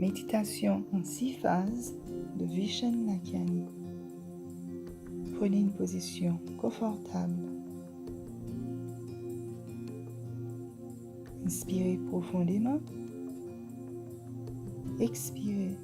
Méditation en 6 phases de Vishen Lakhiani. Prenez une position confortable. Inspirez profondément. Expirez.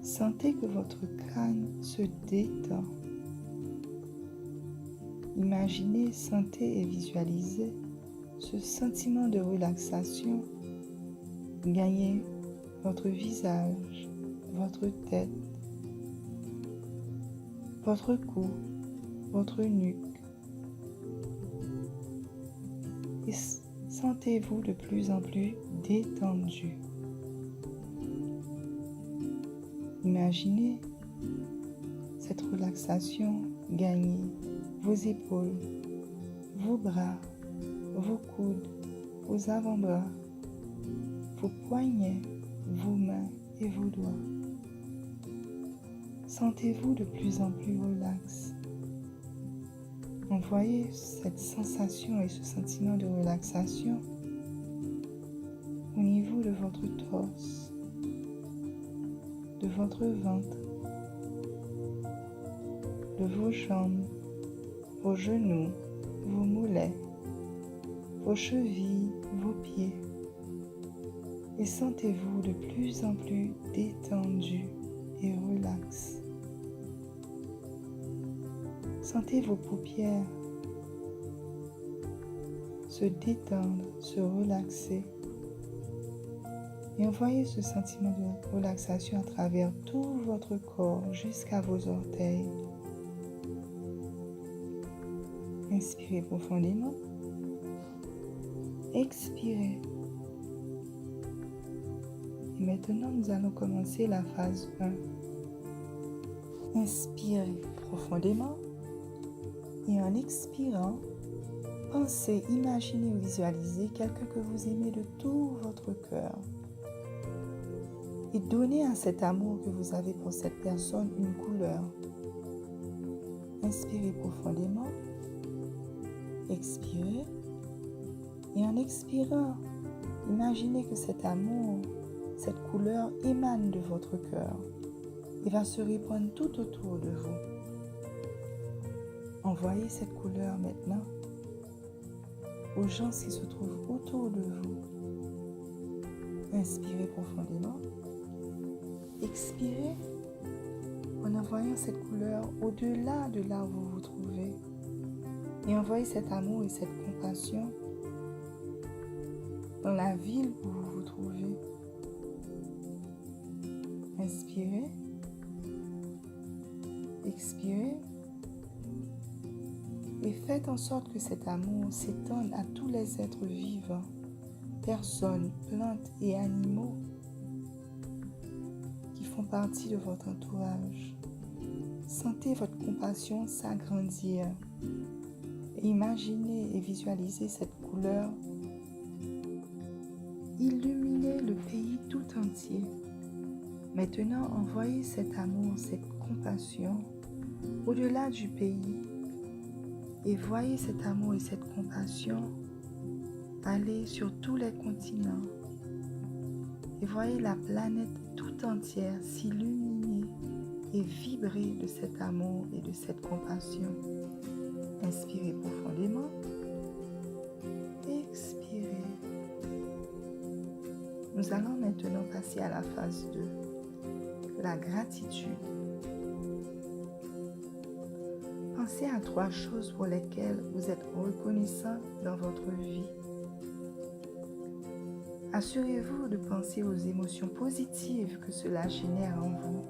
Sentez que votre crâne se détend. Imaginez, sentez et visualisez ce sentiment de relaxation gagner votre visage, votre tête, votre cou, votre nuque. Et sentez-vous de plus en plus détendu. Imaginez cette relaxation gagner vos épaules, vos bras, vos coudes, vos avant-bras, vos poignets, vos mains et vos doigts. Sentez-vous de plus en plus relax. Envoyez cette sensation et ce sentiment de relaxation au niveau de votre torse, de votre ventre, de vos jambes, vos genoux, vos mollets, vos chevilles, vos pieds. Et sentez-vous de plus en plus détendu et relax. Sentez vos paupières se détendre, se relaxer. Et envoyez ce sentiment de relaxation à travers tout votre corps jusqu'à vos orteils. Inspirez profondément. Expirez. Et maintenant, nous allons commencer la phase 1. Inspirez profondément et en expirant, pensez, imaginez ou visualisez quelqu'un que vous aimez de tout votre cœur. Et donnez à cet amour que vous avez pour cette personne une couleur. Inspirez profondément, expirez et en expirant, imaginez que cet amour, cette couleur émane de votre cœur et va se répandre tout autour de vous. Envoyez cette couleur maintenant aux gens qui se trouvent autour de vous. Inspirez profondément. Expirez en envoyant cette couleur au-delà de là où vous vous trouvez. Et envoyez cet amour et cette compassion dans la ville où vous vous trouvez. Inspirez, expirez et faites en sorte que cet amour s'étende à tous les êtres vivants, personnes, plantes et animaux qui font partie de votre entourage. Sentez votre compassion s'agrandir et imaginez et visualisez cette couleur illuminer le pays tout entier. Maintenant, envoyez cet amour, cette compassion au-delà du pays et voyez cet amour et cette compassion aller sur tous les continents et voyez la planète tout entière s'illuminer et vibrer de cet amour et de cette compassion. Inspirez profondément, expirez. Nous allons maintenant passer à la phase 2. La gratitude. Pensez à 3 choses pour lesquelles vous êtes reconnaissant dans votre vie. Assurez-vous de penser aux émotions positives que cela génère en vous.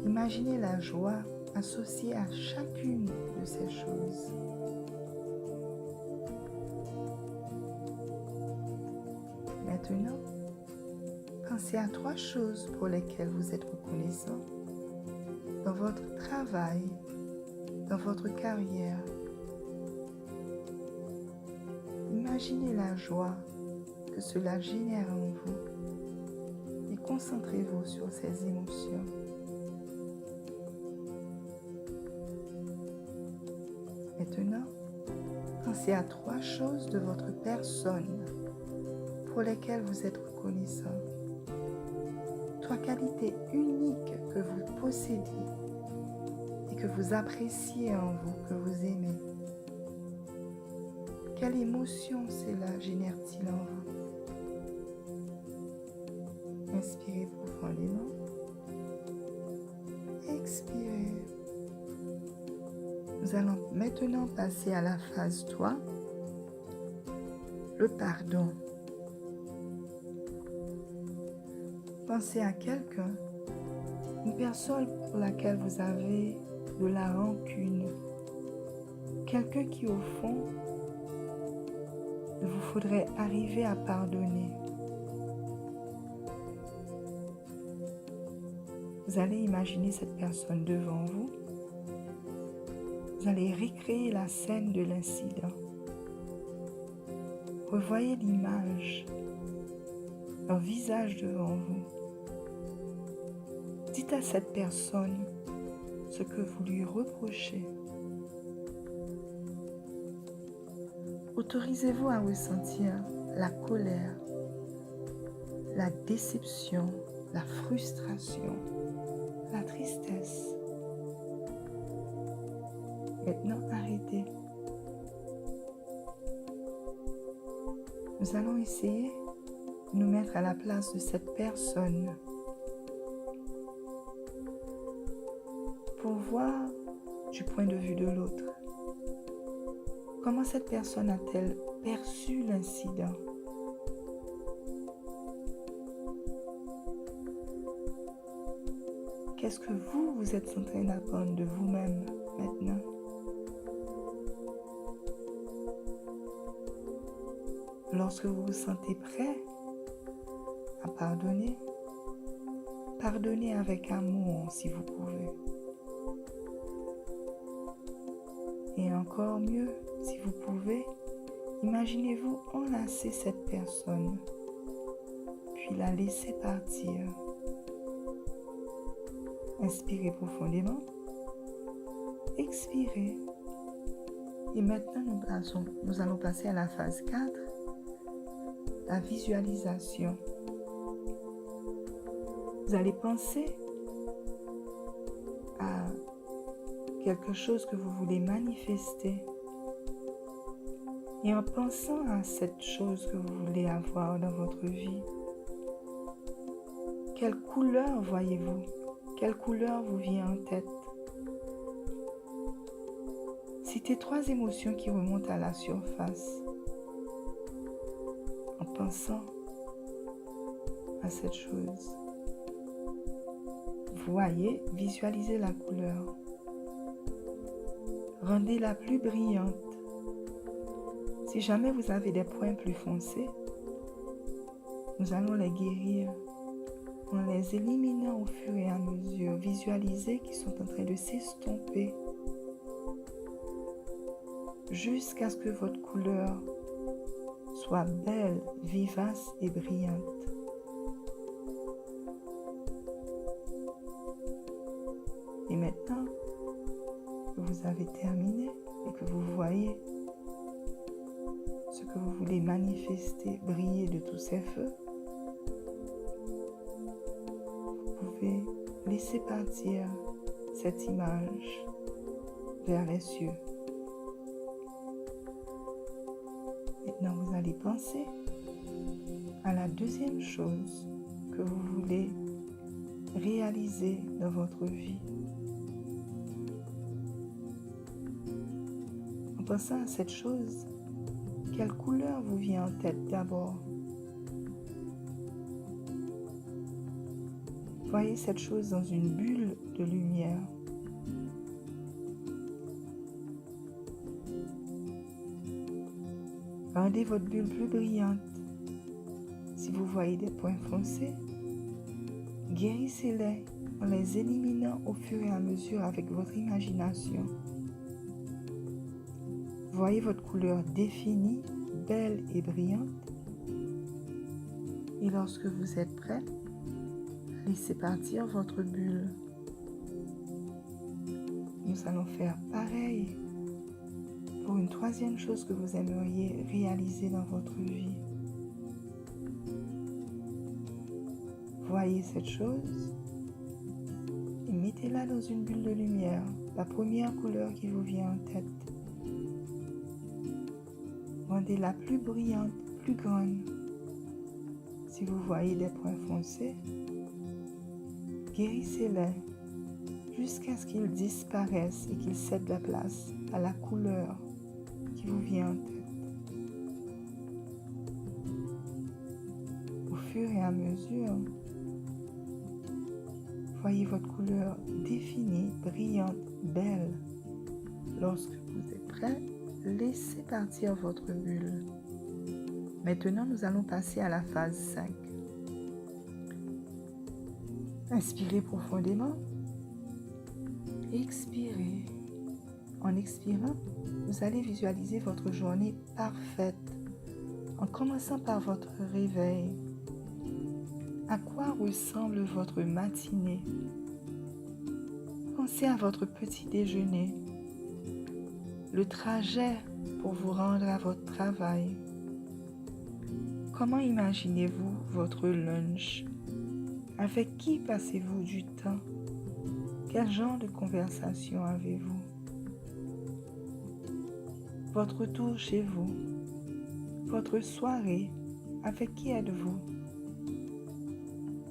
Imaginez la joie associée à chacune de ces choses. Maintenant, pensez à 3 choses pour lesquelles vous êtes reconnaissant dans votre travail, dans votre carrière. Imaginez la joie que cela génère en vous et concentrez-vous sur ces émotions. Maintenant, pensez à 3 choses de votre personne pour lesquelles vous êtes reconnaissant. 3 qualités uniques que vous possédez et que vous appréciez en vous, que vous aimez. Quelle émotion cela génère-t-il en vous? Inspirez profondément. Expirez. Nous allons maintenant passer à la phase 3, le pardon. Pensez à quelqu'un, une personne pour laquelle vous avez de la rancune, quelqu'un qui au fond, il vous faudrait arriver à pardonner. Vous allez imaginer cette personne devant vous. Vous allez recréer la scène de l'incident. Revoyez l'image, leur visage devant vous. Dites à cette personne ce que vous lui reprochez. Autorisez-vous à ressentir la colère, la déception, la frustration, la tristesse. Maintenant, arrêtez. Nous allons essayer de nous mettre à la place de cette personne pour voir du point de vue de l'autre. Comment cette personne a-t-elle perçu l'incident? Qu'est-ce que vous êtes en train d'apprendre de vous-même maintenant? Lorsque vous vous sentez prêt à pardonner, pardonnez avec amour si vous pouvez. Et encore mieux, si vous pouvez, imaginez-vous enlacer cette personne, puis la laisser partir. Inspirez profondément, expirez. Et maintenant, nous allons passer à la phase 4, la visualisation. Vous allez penser à quelque chose que vous voulez manifester. Et en pensant à cette chose que vous voulez avoir dans votre vie, quelle couleur voyez-vous? Quelle couleur vous vient en tête? Citez 3 émotions qui remontent à la surface en pensant à cette chose. Voyez, visualisez la couleur. Rendez-la plus brillante. Si jamais vous avez des points plus foncés, nous allons les guérir en les éliminant au fur et à mesure. Visualisez qu'ils sont en train de s'estomper jusqu'à ce que votre couleur soit belle, vivace et brillante. Et maintenant que vous avez terminé et que vous voyez ce que vous voulez manifester, briller de tous ces feux, vous pouvez laisser partir cette image vers les cieux. Maintenant, vous allez penser à la deuxième chose que vous voulez réaliser dans votre vie. En pensant à cette chose, quelle couleur vous vient en tête d'abord? Voyez cette chose dans une bulle de lumière. Rendez votre bulle plus brillante. Si vous voyez des points foncés, guérissez-les en les éliminant au fur et à mesure avec votre imagination. Voyez votre couleur définie, belle et brillante. Et lorsque vous êtes prêt, laissez partir votre bulle. Nous allons faire pareil pour une troisième chose que vous aimeriez réaliser dans votre vie. voyez cette chose et mettez-la dans une bulle de lumière, la première couleur qui vous vient en tête. Rendez-la plus brillante, plus grande. Si vous voyez des points foncés, guérissez-les jusqu'à ce qu'ils disparaissent et qu'ils cèdent la place à la couleur qui vous vient en tête. Au fur et à mesure, voyez votre couleur définie, brillante, belle. Lorsque vous êtes prêt, laissez partir votre bulle. Maintenant, nous allons passer à la phase 5. Inspirez profondément. Expirez. En expirant, vous allez visualiser votre journée parfaite en commençant par votre réveil. À quoi ressemble votre matinée? Pensez à votre petit déjeuner, le trajet pour vous rendre à votre travail. Comment imaginez-vous votre lunch? Avec qui passez-vous du temps? Quel genre de conversation avez-vous? Votre retour chez vous, votre soirée, avec qui êtes-vous?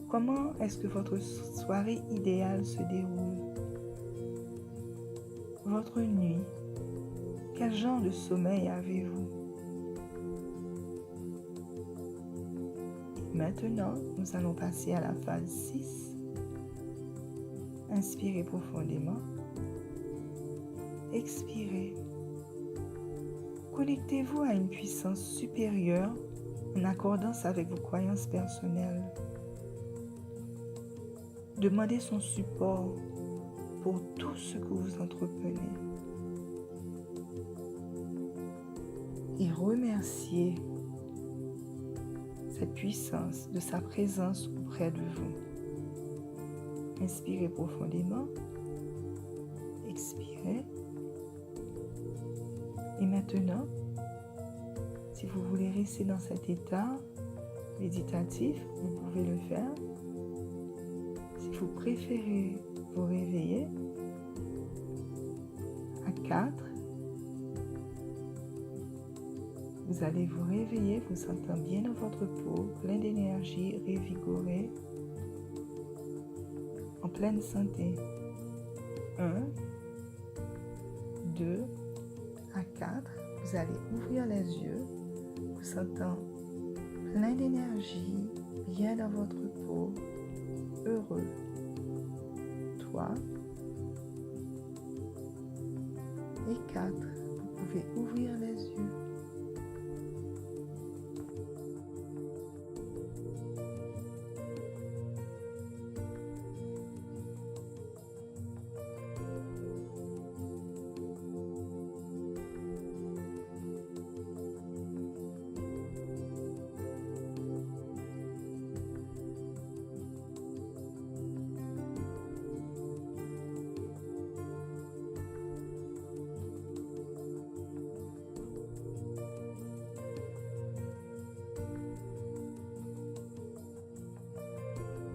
Comment est-ce que votre soirée idéale se déroule? Votre nuit, quel genre de sommeil avez-vous? Maintenant, nous allons passer à la phase 6. Inspirez profondément. Expirez. Connectez-vous à une puissance supérieure en accordance avec vos croyances personnelles. Demandez son support pour tout ce que vous entreprenez. Et remerciez cette puissance de sa présence auprès de vous. Inspirez profondément. Expirez. Et maintenant, si vous voulez rester dans cet état méditatif, vous pouvez le faire. Si vous préférez vous réveiller à 4, vous allez vous réveiller, vous sentant bien dans votre peau, plein d'énergie, revigoré, en pleine santé. 1, 2, à 4, vous allez ouvrir les yeux, vous sentant plein d'énergie, bien dans votre peau, heureux. 3 et 4, vous pouvez ouvrir les yeux.